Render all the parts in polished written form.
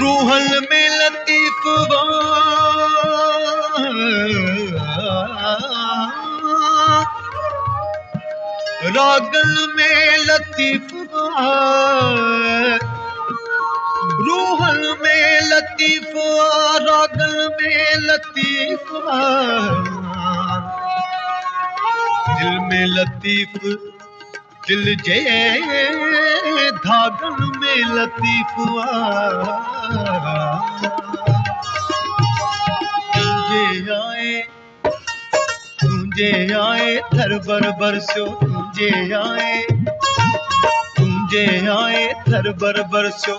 रूहल में लतीफ रागल में लतीफ रूहल में लतीफ रागल में लतीफ दिल में लतीफ दिल जे धागन में लतीफ तुझे आए थर बर बरसो तुझे आए थर बर बरसो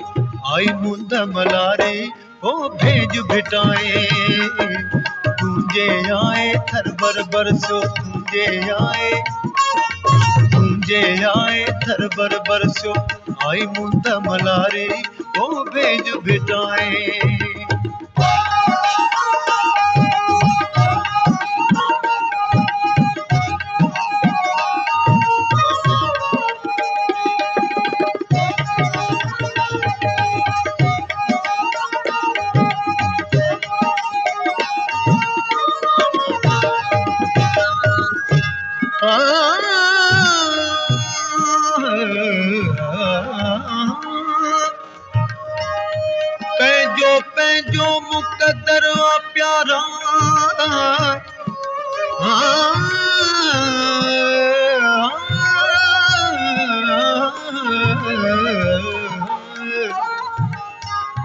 आई मुंद मलारे ओ भेज भिटाए तुझे आए थर बर बरसो तुझे आए थर बर बरसो आई मुंद मलारे ओ भेज भिटाए पैंजो मुकद्दर प्यारा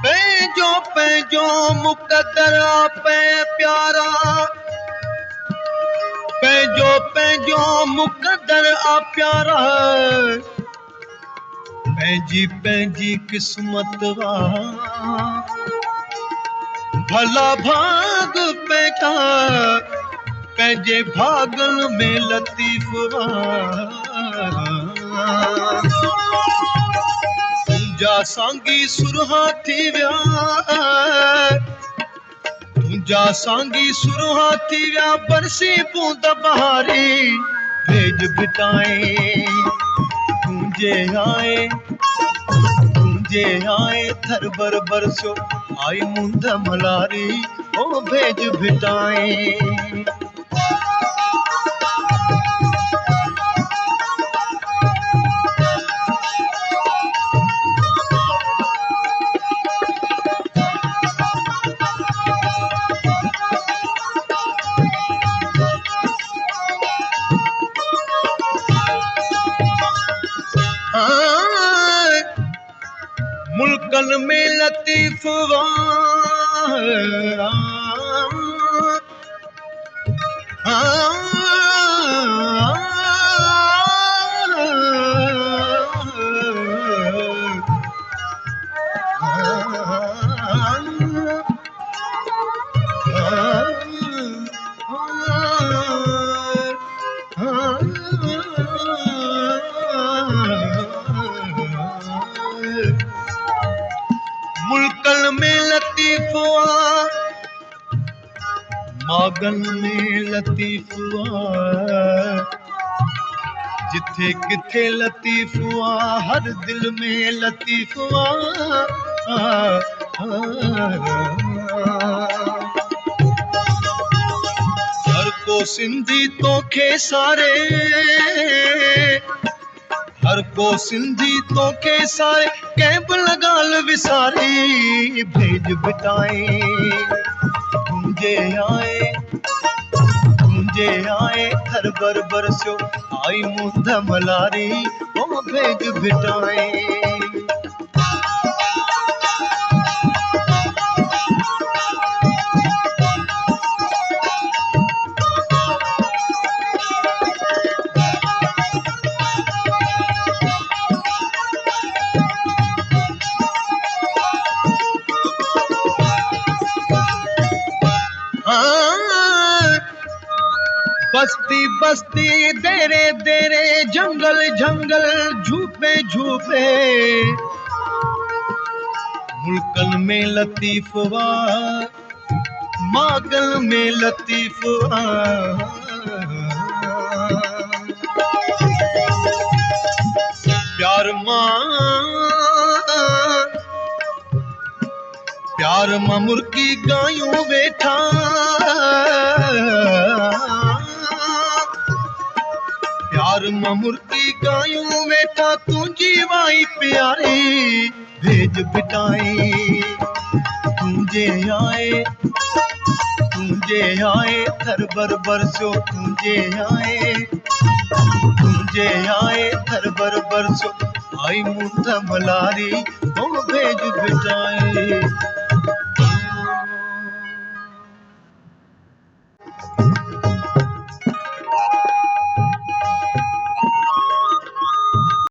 पैंजो मुकद्दर प्यारा पैंजो मुकद्दर प्यारा पंहिंजी किस्मत भला भाग पैका पंहिंजे भागल में लतीफ तुंहिंजा सांगी सुरहा थी विया तुंहिंजा सांगी सुरहा थी विया बरसी बूंद बहारी भेज भिटाए तुंहिंजे आए थर बर बरसो आई मुंद मलारी ओ भेज भिटाए मुल्कन में लतीफ मुल्कन में लतीफ मागन में लतीफ जिथे किथे लतीफ हर दिल में लतीफ हर को सिंधी तोखे सारे हर को सिंधी तोखे सारे कैब लगाल विसारी भेज बिटाए तुंहिंजे आए थर बर बरसो आई मुंद मलारी ओ भेज बिटाए बस्ती बस्ती देरे देरे जंगल जंगल झूपे झूपे मुल्कन में लतीफवा मागल में लतीफवा प्यार मां मुर्गी गायूं वेठा प्यार मां मुर्गी गायूं वेठा तुझी वाई प्यारी भेज बिटाई तुझे आए थर बर बरसो तुझे आए थर बर बरसो आई मुंद मलारी तुम भेज बिटाई